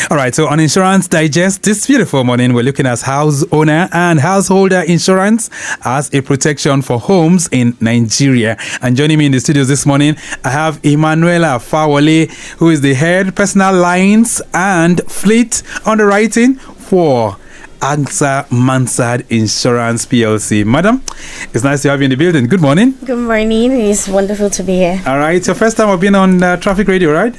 All right, so on Insurance Digest this beautiful morning, we're looking at house owner and householder insurance as a protection for homes in Nigeria. And joining me in the studios this morning, I have Emanuela Fawole, who is the head personal lines and fleet underwriting for AXA Mansard Insurance PLC. Madam, it's nice to have you in the building. Good morning. Good morning. It's wonderful to be here. All right, it's your first time of being on Traffic Radio, right?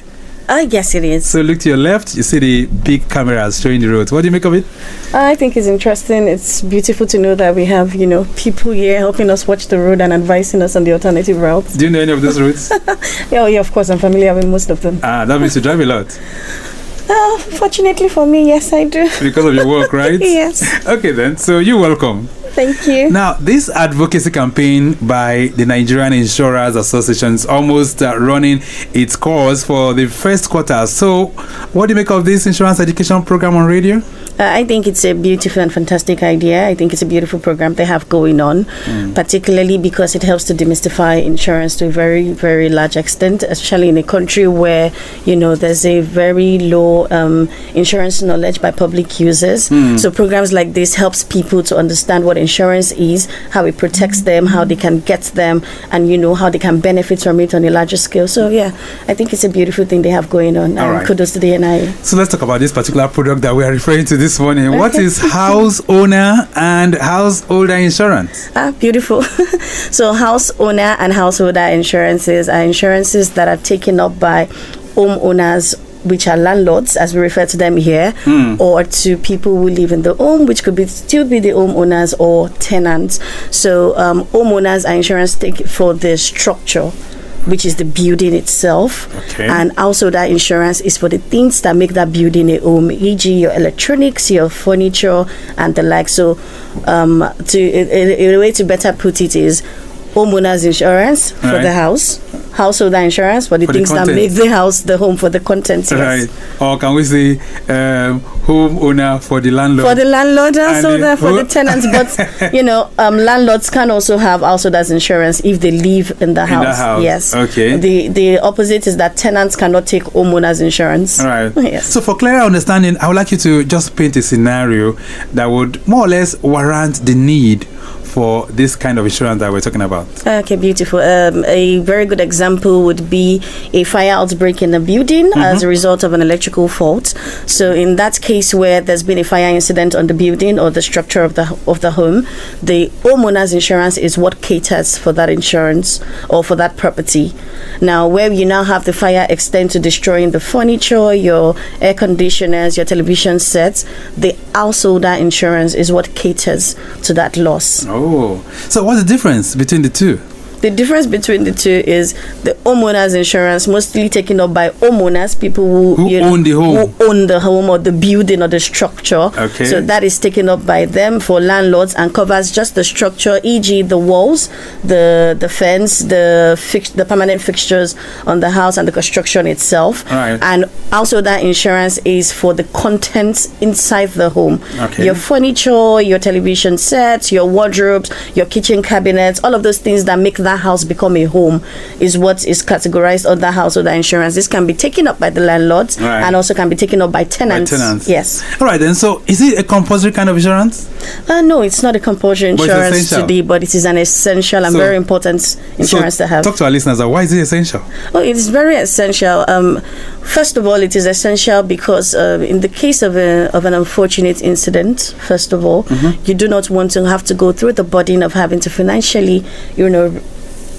Yes, it is. So look to your left, you see the big cameras showing the roads. What do you make of it? I think it's interesting. It's beautiful to know that we have, people here helping us watch the road and advising us on the alternative routes. Do you know any of those routes? Yeah, of course. I'm familiar with most of them. That means you drive a lot. Fortunately for me, yes, I do. Because of your work, right? Yes. Okay then, so you're welcome. Thank you. Now, this advocacy campaign by the Nigerian Insurers Association is almost running its course for the first quarter. So, what do you make of this insurance education program on radio? I think it's a beautiful and fantastic idea. I think it's a beautiful program they have going on, particularly because it helps to demystify insurance to a very, very large extent, especially in a country where, there's a very low insurance knowledge by public users. So programs like this helps people to understand what insurance is, how it protects them, how they can get them, and, how they can benefit from it on a larger scale. So, yeah, I think it's a beautiful thing they have going on. Right. Kudos to the NIA. So let's talk about this particular product that we are referring to this morning. Okay. What is house owner and householder insurance? Beautiful. So house owner and householder insurances are insurances that are taken up by homeowners, which are landlords, as we refer to them here, or to people who live in the home, which could still be the homeowners or tenants. So homeowners are insurance take for the structure, which is the building itself. Okay. And Right. Or can we say homeowner for the landlord? For the landlord, householder for the tenants. But landlords can also have householders insurance if they live in the house. Yes. Okay. The opposite is that tenants cannot take homeowners insurance. All right. Yes. So for clearer understanding, I would like you to just paint a scenario that would more or less warrant the need for this kind of insurance that we're talking about. Okay, beautiful. A very good example would be a fire outbreak in a building as a result of an electrical fault. So in that case where there's been a fire incident on the building or the structure of the home, the homeowner's insurance is what caters for that insurance or for that property. Now, where you now have the fire extend to destroying the furniture, your air conditioners, your television sets, the householder insurance is what caters to that loss. Oh, so what's the difference between the two? The difference between the two is the homeowner's insurance mostly taken up by homeowners, people who own the home. Who own the home or the building or the structure. Okay. So that is taken up by them for landlords and covers just the structure, e.g. the walls, the fence, the permanent fixtures on the house and the construction itself. Right. And also that insurance is for the contents inside the home. Okay. Your furniture, your television sets, your wardrobes, your kitchen cabinets, all of those things that make that house become a home is what is categorized under householder insurance. This can be taken up by the landlords and also can be taken up by tenants. Yes. All right then. So is it a compulsory kind of insurance? No, it's not a compulsory insurance today, but it is an essential and very important insurance to have. Talk to our listeners. Why is it essential? Oh, it is very essential. First of all, it is essential because in the case of an unfortunate incident, first of all, you do not want to have to go through the burden of having to financially,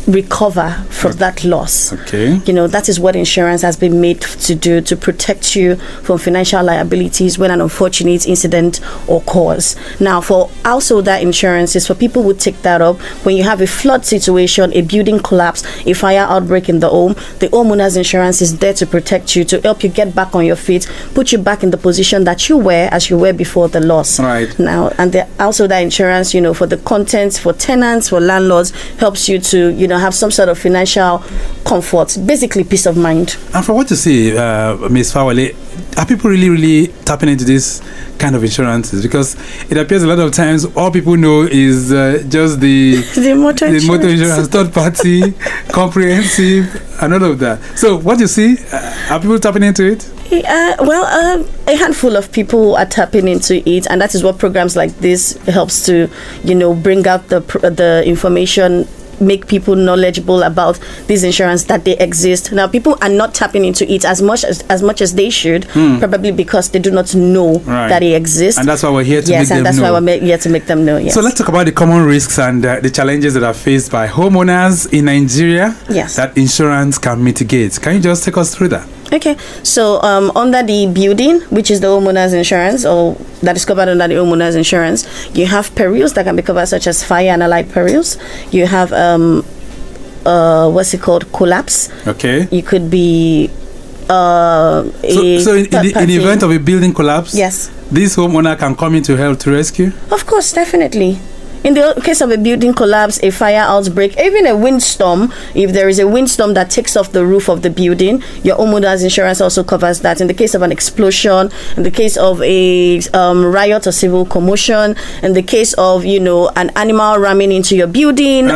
recover from that loss. Okay. That is what insurance has been made to do, to protect you from financial liabilities when an unfortunate incident occurs. Now, for householder insurances, for people who take that up, when you have a flood situation, a building collapse, a fire outbreak in the home, the homeowner's insurance is there to protect you, to help you get back on your feet, put you back in the position that you were as you were before the loss. Right. Now, and the householder insurance, for the contents, for tenants, for landlords, helps you to, have some sort of financial comfort, basically peace of mind. And from what you see, Ms. Fawole, are people really tapping into this kind of insurances? Because it appears a lot of times all people know is just the motor insurance, third party, comprehensive, and all of that. So what you see, are people tapping into it? A handful of people are tapping into it, and that is what programs like this helps to, bring out the information, make people knowledgeable about these insurance that they exist. Now, people are not tapping into it as much as they should, probably because they do not know that it exists. And that's why we're here to make them know. Yes, and that's why we're here to make them know. Yes. So let's talk about the common risks and the challenges that are faced by homeowners in Nigeria. Yes. That insurance can mitigate. Can you just take us through that? Okay, so under the building, which is the homeowner's insurance, or that is covered under the homeowner's insurance, you have perils that can be covered, such as fire and allied perils. You have collapse. Okay. You could be so in the event of a building collapse, yes, this homeowner can come in to help to rescue? Of course, definitely. In the case of a building collapse, a fire outbreak, even a windstorm, if there is a windstorm that takes off the roof of the building, your homeowner's insurance also covers that. In the case of an explosion, in the case of a riot or civil commotion, in the case of, an animal ramming into your building,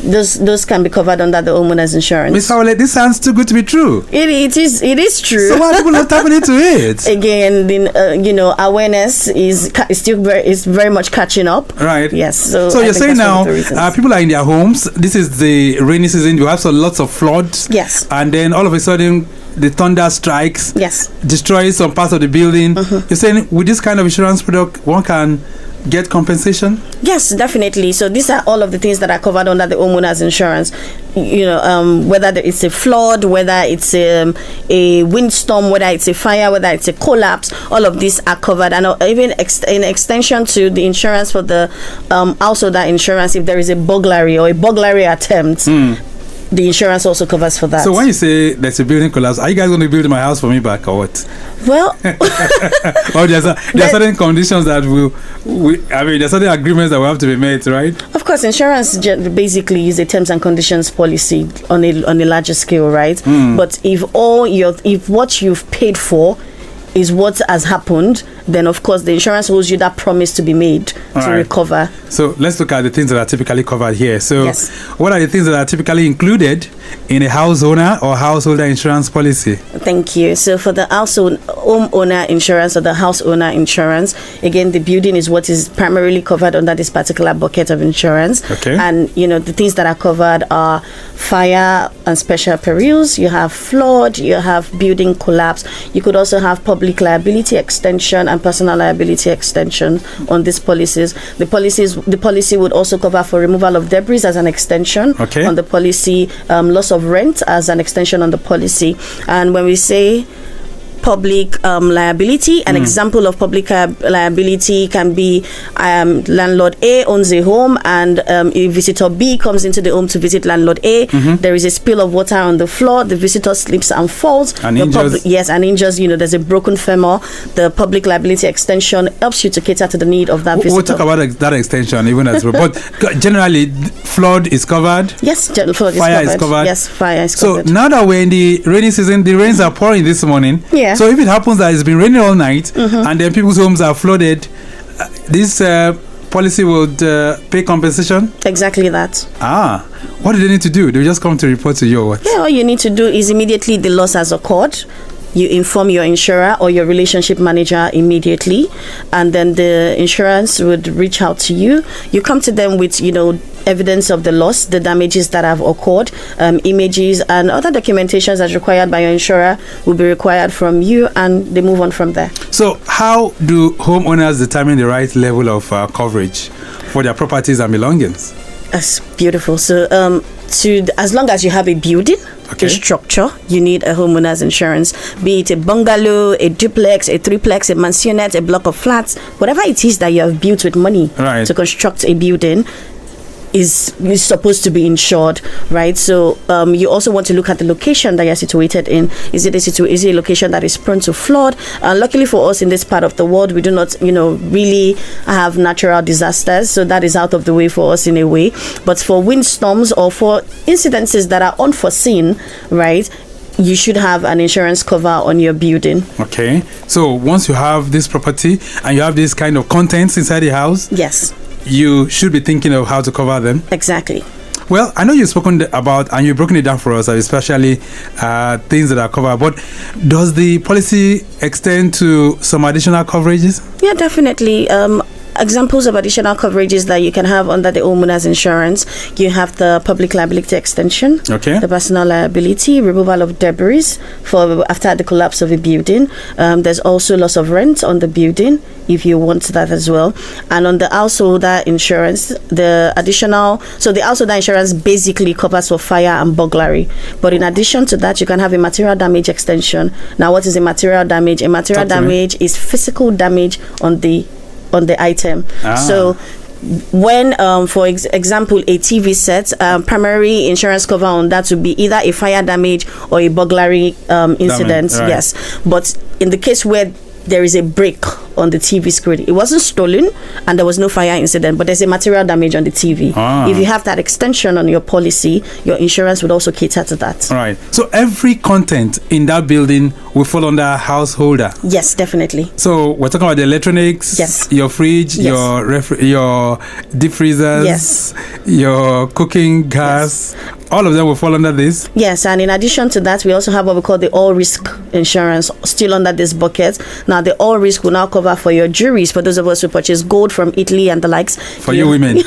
those can be covered under the homeowner's insurance. Ms. Howlett, this sounds too good to be true. It is true. So why are people not tapping into it? Again, awareness is very much catching up. Right. Yes. So you're saying now people are in their homes. This is the rainy season. You have lots of floods. Yes. And then all of a sudden, the thunder strikes. Yes. Destroys some parts of the building. You're saying with this kind of insurance product, one can get compensation? Yes, definitely. So these are all of the things that are covered under the homeowner's insurance. Whether it's a flood, whether it's a windstorm, whether it's a fire, whether it's a collapse, all of these are covered. And even in extension to the insurance for the also that insurance, if there is a burglary or a burglary attempt, the insurance also covers for that. So when you say there's a building collapse, are you guys going to build my house for me back or what? Well, or there are certain conditions that there are certain agreements that will have to be made, right? Of course, insurance basically is a terms and conditions policy on a larger scale, right? But if what you've paid for is what has happened, then of course the insurance owes you that promise to be made to recover. So let's look at the things that are typically covered here. So what are the things that are typically included in a house owner or householder insurance policy? Thank you. So for the homeowner insurance or the house owner insurance, again, the building is what is primarily covered under this particular bucket of insurance. Okay. And the things that are covered are fire and special perils. You have flood. You have building collapse. You could also have public liability extension and personal liability extension on these policies. The policy would also cover for removal of debris as an extension on the policy, loss of rent as an extension on the policy. And when we say public liability, an example of public liability can be landlord A owns a home and a visitor B comes into the home to visit landlord A. There is a spill of water on the floor. The visitor slips and falls. And injures. And injures. There's a broken femur. The public liability extension helps you to cater to the need of that visitor. We'll talk about that extension even as well. But generally, flood is covered. Yes, flood fire is covered. Yes, fire is covered. So now that we're in the rainy season, the rains are pouring this morning. Yeah. So if it happens that it's been raining all night and then people's homes are flooded, this policy would pay compensation? Exactly that. What do they need to do? They just come to report to you or what? Yeah, all you need to do is immediately the loss has occurred. You inform your insurer or your relationship manager immediately, and then the insurance would reach out to you. You come to them with, evidence of the loss, the damages that have occurred, images and other documentations as required by your insurer will be required from you, and they move on from there. So how do homeowners determine the right level of coverage for their properties and belongings? That's beautiful. So as long as you have a building, a structure, you need a homeowner's insurance, be it a bungalow, a duplex, a triplex, a mansionette, a block of flats, whatever it is that you have built with money to construct a building is supposed to be insured, right? So you also want to look at the location that you're situated in. Is it a location that is prone to flood? Luckily for us in this part of the world, we do not, really have natural disasters, so that is out of the way for us in a way. But for windstorms or for incidences that are unforeseen, right, you should have an insurance cover on your building. Okay. So once you have this property and you have this kind of contents inside the house, yes, you should be thinking of how to cover them. Exactly. Well, I know you've spoken about and you've broken it down for us, especially things that are covered. But does the policy extend to some additional coverages? Yeah, definitely. Examples of additional coverages that you can have under the homeowner's insurance: you have the public liability extension, the personal liability, removal of debris for after the collapse of a building. There's also loss of rent on the building if you want that as well. And on the householder insurance, the householder insurance basically covers for fire and burglary. But in addition to that, you can have a material damage extension. Now, what is a material damage? A material damage is physical damage on the item. So when for example a TV set, primary insurance cover on that would be either a fire damage or a burglary incident. Right. Yes, but in the case where there is a break on the TV screen, it wasn't stolen and there was no fire incident, but there's a material damage on the TV. If you have that extension on your policy, your insurance would also cater to that. Right. So every content in that building will fall under householder? Yes, definitely. So we're talking about the electronics, your fridge, your deep freezers, your cooking gas, all of them will fall under this? Yes, and in addition to that, we also have what we call the all-risk insurance, still under this bucket. Now, the all-risk will now cover for your jewelries, for those of us who purchase gold from Italy and the likes. For you women.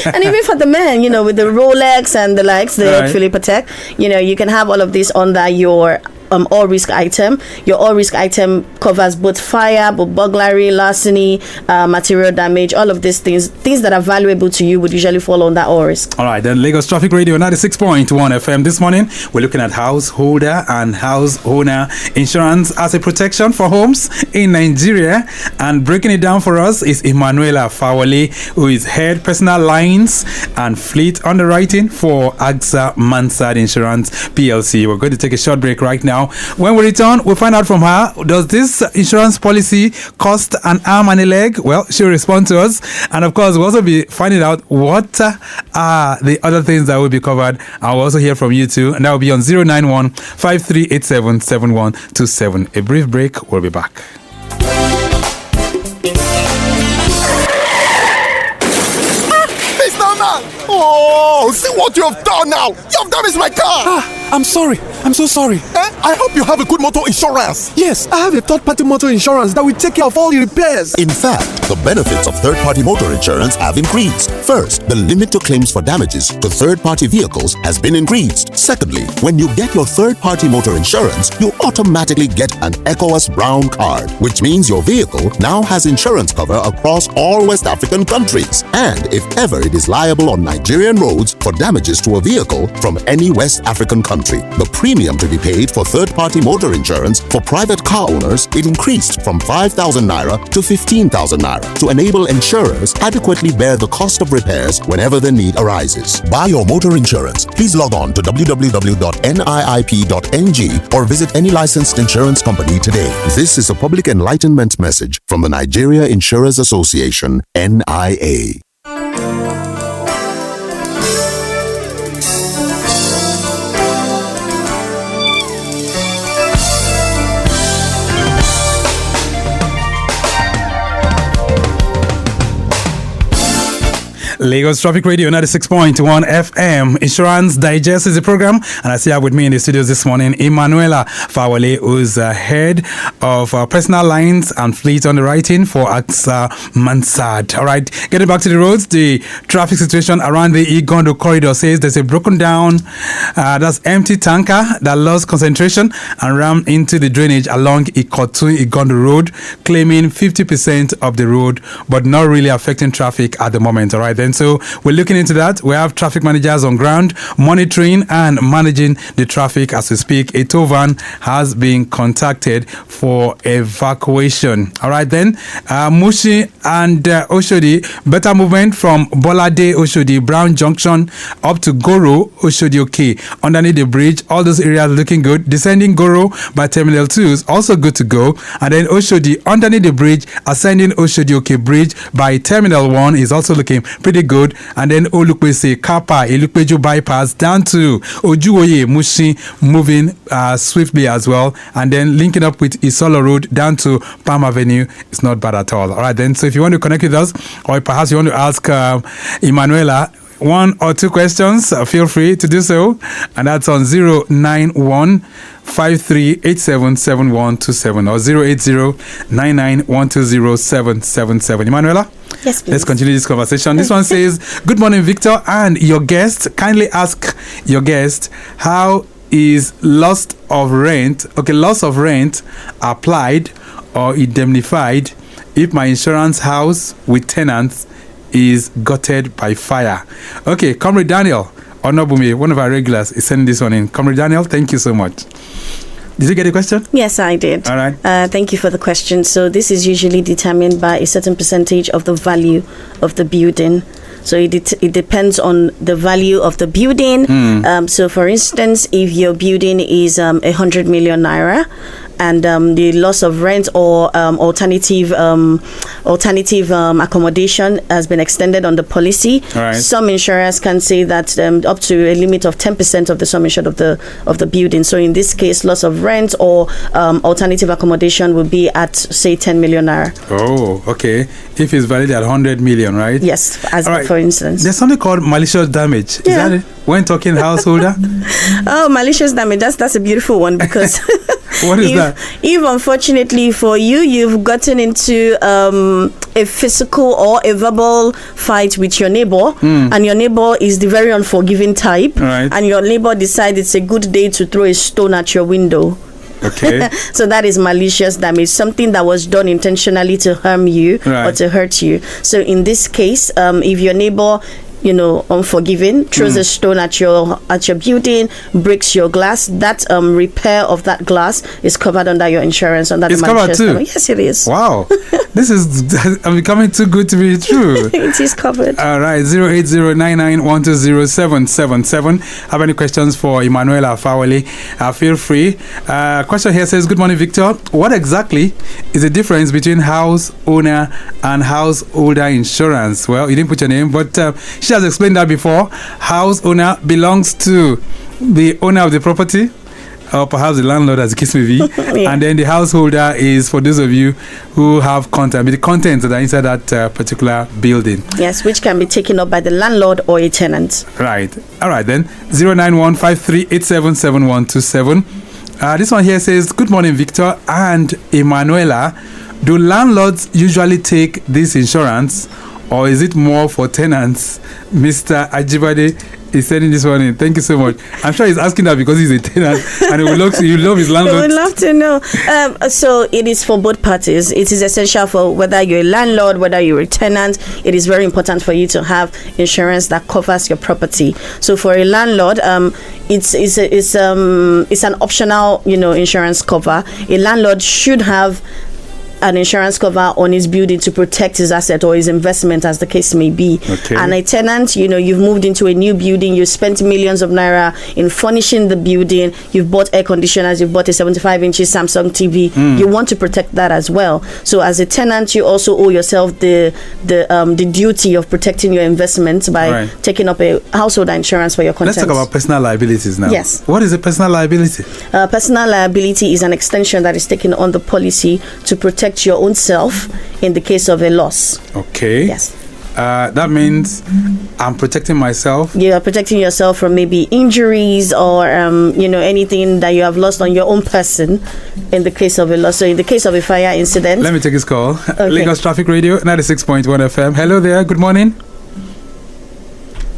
And even for the men, with the Rolex and the likes, the Philippe Patek, you can have all of this under your all risk item. Your all risk item covers both fire, both burglary, larceny, material damage, all of these things that are valuable to you would usually fall under all risk. All right, then Lagos Traffic Radio 96.1 FM this morning. We're looking at householder and house owner insurance as a protection for homes in Nigeria, and breaking it down for us is Emanuela Fawale, who is head personal lines and fleet underwriting for AXA Mansard Insurance PLC. We're going to take a short break right now. When we return, we'll find out from her, does this insurance policy cost an arm and a leg? Well, she'll respond to us. And of course, we'll also be finding out what are the other things that will be covered. And we'll also hear from you too. And that will be on 091-5387-7127. A brief break. We'll be back. Mr. Man! Oh, see what you have done now! You have damaged my car! I'm sorry. I'm so sorry. I hope you have a good motor insurance. Yes, I have a third-party motor insurance that will take care of all the repairs. In fact, the benefits of third-party motor insurance have increased. First, the limit to claims for damages to third-party vehicles has been increased. Secondly, when you get your third-party motor insurance, you automatically get an ECOWAS Brown card, which means your vehicle now has insurance cover across all West African countries. And if ever it is liable on Nigerian roads for damages to a vehicle from any West African country, the premium to be paid for third-party motor insurance for private car owners, it increased from 5,000 naira to 15,000 naira to enable insurers adequately bear the cost of repairs whenever the need arises. Buy your motor insurance. Please log on to www.niip.ng or visit any licensed insurance company today. This is a public enlightenment message from the Nigeria Insurers Association, NIA. Lagos Traffic Radio 96.1 FM. Insurance Digest is the program, and I see her with me in the studios this morning, Emanuela Fawale, who's head of personal lines and fleet underwriting for AXA Mansard. All right, getting back to the roads, the traffic situation around the Igondo corridor says there's a broken down, that's empty tanker that lost concentration and rammed into the drainage along Igondo Road, claiming 50% of the road, but not really affecting traffic at the moment. All right, then. So we're looking into that. We have traffic managers on ground monitoring and managing the traffic as we speak. A tow van has been contacted for evacuation. All right, then. Mushi and Oshodi, better movement from Bolade Oshodi, Brown Junction up to Goro Oshodi OK. Underneath the bridge, all those areas looking good. Descending Goro by Terminal 2 is also good to go. And then Oshodi underneath the bridge, ascending Oshodi OK Bridge by Terminal 1 is also looking pretty good. And then Olukpese, Kapa, Elukpeju bypass down to Ojuwoye, Mushi, moving swiftly as well. And then linking up with Isolo Road down to Palm Avenue. It's not bad at all. All right, then. So if you want to connect with us, or perhaps you want to ask Emanuela, one or two questions, feel free to do so. And that's on 091-5387-7127 or 080-99-120-777. Emanuela? Yes, please. Let's continue this conversation. This one says, good morning, Victor and your guest. Kindly ask your guest, how is loss of rent applied or indemnified if my insurance house with tenants is gutted by fire? Okay, Comrade Daniel Onobumi, one of our regulars, is sending this one in. Comrade Daniel, thank you so much. Did you get a question? Yes, I did. All right. Thank you for the question. So this is usually determined by a certain percentage of the value of the building. So it depends on the value of the building. So for instance, if your building is 100 million naira, and the loss of rent or alternative accommodation has been extended on the policy. Right. Some insurers can say that up to a limit of 10% of the sum insured of the building. So in this case, loss of rent or alternative accommodation will be at, say, 10 million naira. Oh, okay. If it's valued at 100 million, right? Yes, as All right. for instance. There's something called malicious damage. Is Yeah. that it? When talking householder? Oh, malicious damage. That's a beautiful one because What is that? if unfortunately for you, you've gotten into a physical or a verbal fight with your neighbor, and your neighbor is the very unforgiving type, Right. and your neighbor decides it's a good day to throw a stone at your window. Okay. So that is malicious damage, something that was done intentionally to harm you or Right. to hurt you. So in this case, if your neighbor, unforgiving, throws a stone at your building, breaks your glass, that repair of that glass is covered under your insurance under It's the covered malicious too? damage. Yes, it is. Wow. This is I'm becoming too good to be true. It is covered. All right, 080-99-120-777. Have any questions for Emanuela Fawali? Feel free. Question here says, good morning, Victor. What exactly is the difference between house owner and householder insurance? Well, you didn't put your name, but she has explained that before. House owner belongs to the owner of the property, or perhaps the landlord, as the case may be. Yeah. And then the householder is for those of you who have the contents that are inside that particular building. Yes, which can be taken up by the landlord or a tenant. Right. All right then. 091-5387-7127. This one here says, good morning, Victor and Emanuela. Do landlords usually take this insurance, or is it more for tenants? Mr. Ajibade is sending this one in. Thank you so much. I'm sure he's asking that because he's a tenant and he would love his I landlord. would love to know. So it is for both parties. It is essential for whether you're a landlord, whether you're a tenant. It is very important for you to have insurance that covers your property. So for a landlord, it's an optional, insurance cover. A landlord should have an insurance cover on his building to protect his asset or his investment, as the case may be. Okay. And a tenant, you've moved into a new building, you spent millions of naira in furnishing the building, you've bought air conditioners, you've bought a 75-inch Samsung TV. You want to protect that as well. So as a tenant, you also owe yourself the duty of protecting your investments by taking up a household insurance for your contents. Let's talk about personal liabilities now. Yes. What is a personal liability? Personal liability is an extension that is taken on the policy to protect your own self in the case of a loss. Okay. Yes. That means I'm protecting myself. You are protecting yourself from maybe injuries or anything that you have lost on your own person in the case of a loss. So in the case of a fire incident. Let me take this call. Okay. Lagos Traffic Radio 96.1 FM. Hello there. Good morning.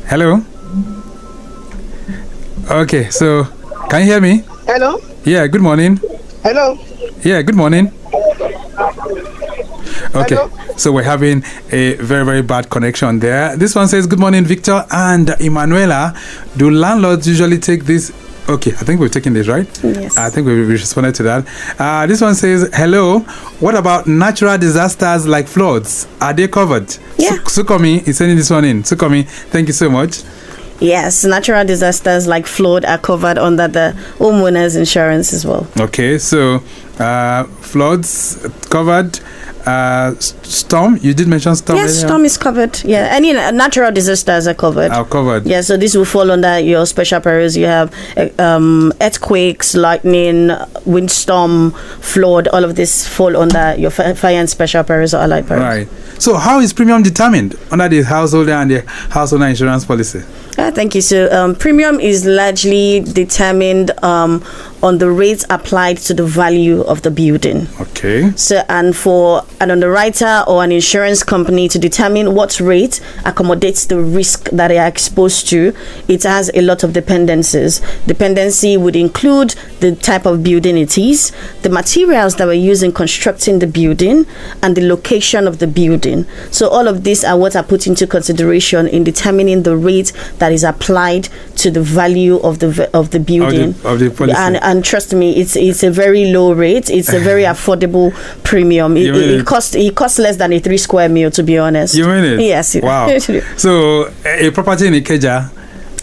Hello. Okay, so can you hear me? Hello? Yeah, good morning. Hello? Yeah, good morning. Okay, Hello? so we're having a very, very bad connection there. This one says, good morning, Victor and Emanuela. Do landlords usually take this? Okay, I think we've taken this, right? Yes. I think we responded to that. This one says, hello, what about natural disasters like floods? Are they covered? Yeah. Sukomi is sending this one in. Sukomi, thank you so much. Yes, natural disasters like flood are covered under the homeowners insurance as well. Okay, so floods covered. Storm, you did mention storm. Yes, earlier? storm is covered. Yeah, any natural disasters are covered. Are covered. Yeah, so this will fall under your special perils. You have earthquakes, lightning, windstorm, flood. All of this fall under your fire and special perils or allied perils. Right. So how is premium determined under the householder and the householder insurance policy? Thank you. So premium is largely determined on the rates applied to the value of the building. Okay. So and for an underwriter or an insurance company to determine what rate accommodates the risk that they are exposed to, it has a lot of dependencies. Dependency would include the type of building it is, the materials that were used in constructing the building, and the location of the building. So all of these are what are put into consideration in determining the rate that is applied to the value of the building. Of the policy. And trust me, it's a very low rate. It's a very affordable premium. It costs less than a 3 square meal, to be honest. You mean it? Yes. Wow. So a property in Ikeja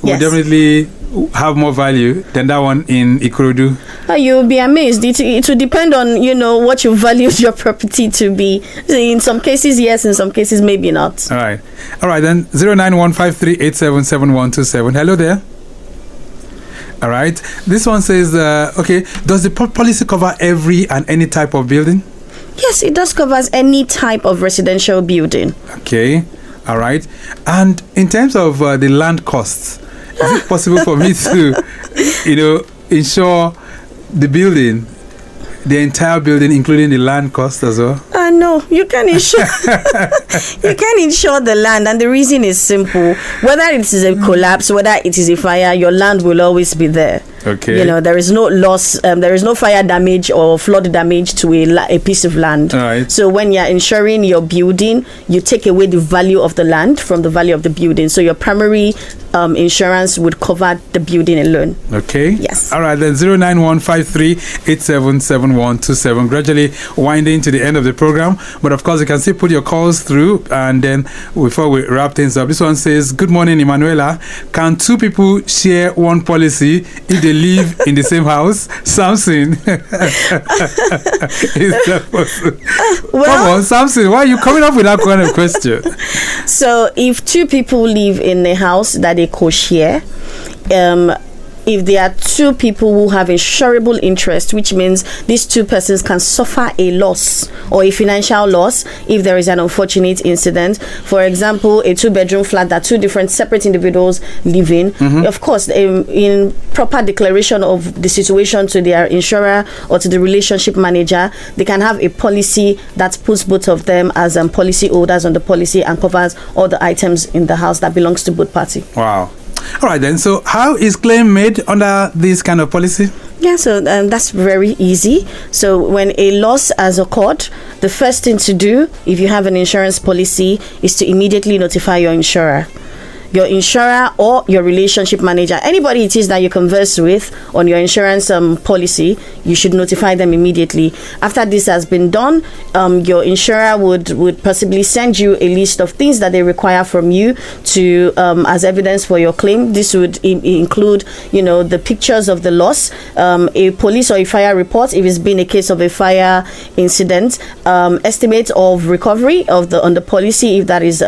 will definitely have more value than that one in Ikorodu. You'll be amazed. It will depend on what you value your property to be. In some cases, yes. In some cases, maybe not. All right. Then 09153877127. Hello there. All right. This one says, okay, does the policy cover every and any type of building? Yes, it does cover any type of residential building. Okay. All right. And in terms of the land costs, is it possible for me to, insure the building, the entire building, including the land cost as well? No, you can insure. You can insure the land, and the reason is simple. Whether it is a collapse, whether it is a fire, your land will always be there. Okay. There is no loss. There is no fire damage or flood damage to a piece of land. All right. So when you're insuring your building, you take away the value of the land from the value of the building. So your primary insurance would cover the building alone. Okay. Yes. All right. Then 09153877127. Gradually winding to the end of the program, but of course you can still put your calls through. And then before we wrap things up, this one says, "Good morning, Emanuela. Can two people share one policy if they live in the same house?" Samson. Is that possible? Come on, Samson, why are you coming up with that kind of question? So if two people live in a house that they co-share, if there are two people who have insurable interest, which means these two persons can suffer a loss or a financial loss if there is an unfortunate incident. For example, a 2-bedroom flat that two different separate individuals live in. Of course, in proper declaration of the situation to their insurer or to the relationship manager, they can have a policy that puts both of them as policy holders on the policy and covers all the items in the house that belongs to both parties. Wow. All right then, so how is claim made under this kind of policy? Yeah, so that's very easy. So when a loss has occurred, the first thing to do, if you have an insurance policy, is to immediately notify your insurer. Your insurer or your relationship manager, anybody it is that you converse with on your insurance policy, you should notify them immediately. After this has been done, your insurer would possibly send you a list of things that they require from you to as evidence for your claim. This would include, the pictures of the loss, a police or a fire report if it's been a case of a fire incident, estimate of recovery on the policy if that is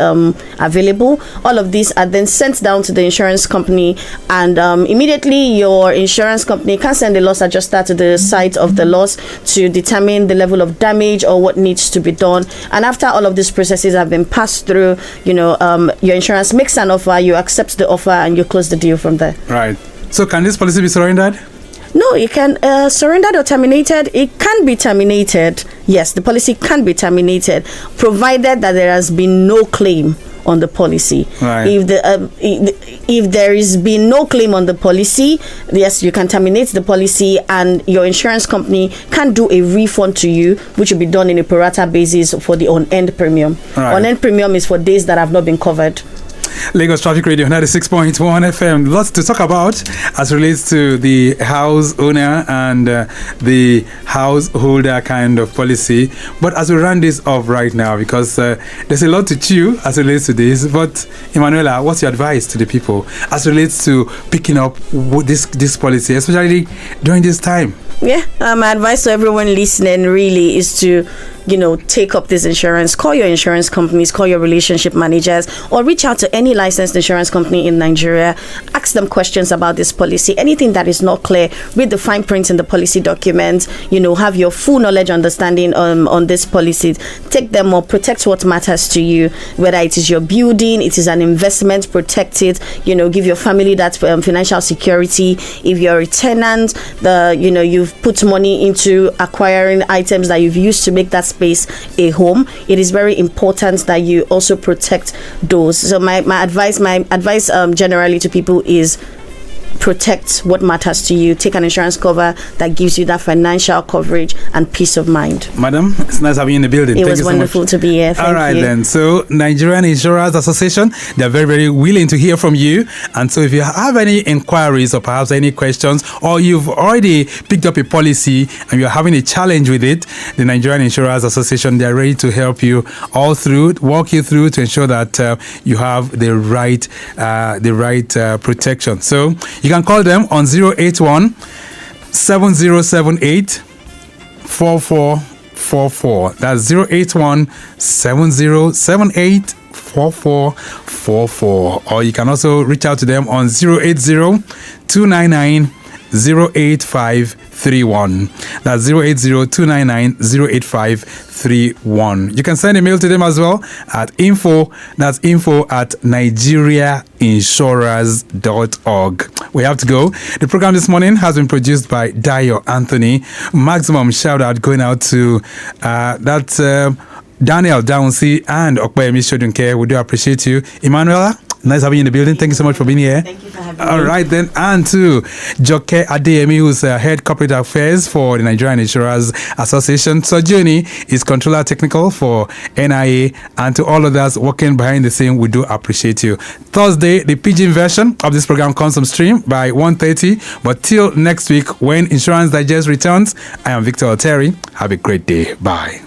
available. All of these are then sent down to the insurance company, and immediately your insurance company can send a loss adjuster to the site of the loss to determine the level of damage or what needs to be done. And after all of these processes have been passed through, your insurance makes an offer, you accept the offer, and you close the deal from there. Right. So can this policy be surrendered? No, it can surrendered or terminated. It can be terminated. Yes, the policy can be terminated, provided that there has been no claim on the policy. Right. If there is been no claim on the policy, yes, you can terminate the policy, and your insurance company can do a refund to you, which will be done in a pro rata basis for the unearned premium. Right. Unearned premium is for days that have not been covered. Lagos Traffic Radio 96.1 FM. Lots to talk about as relates to the house owner and the householder kind of policy. But as we run this off right now, because there's a lot to chew as relates to this. But Emanuela, what's your advice to the people as relates to picking up this policy, especially during this time? Yeah, my advice to everyone listening really is to take up this insurance, call your insurance companies, call your relationship managers, or reach out to any licensed insurance company in Nigeria. Ask them questions about this policy. Anything that is not clear, read the fine print in the policy documents. Have your full knowledge, understanding on this policy. Take them or protect what matters to you, whether it is your building, it is an investment, protect it. Give your family that financial security. If you're a tenant, you've put money into acquiring items that you've used to make that space a home, it is very important that you also protect those. So my advice generally to people is protect what matters to you. Take an insurance cover that gives you that financial coverage and peace of mind. Madam, it's nice having you in the building. It was wonderful to be here. Thank All right, you. then. So, Nigerian Insurance Association, they're very, very willing to hear from you. And so, if you have any inquiries or perhaps any questions, or you've already picked up a policy and you're having a challenge with it, the Nigerian Insurance Association, they're ready to help you all through, walk you through to ensure that you have the right protection. So, you can call them on 081 7078 4444. That's 081 7078 4444. Or you can also reach out to them on 080 299 08531. That's 080-299-08531. You can send a mail to them as well at info@nigeriainsurers.org. We have to go. The program this morning has been produced by Dio Anthony. Maximum shout out going out to Daniel Downsy and Okpayemi Shodunke. We do appreciate you. Emanuela, nice having you in the building. Thank you so much for being here. Thank you for having me. All right, then. And to Joke Adeyemi, who's head corporate affairs for the Nigerian Insurers Association. Sojuni is controller technical for NIA. And to all others working behind the scene, we do appreciate you. Thursday, the pidgin version of this program comes on stream by 1:30. But till next week, when Insurance Digest returns, I am Victor Oteri. Have a great day. Bye.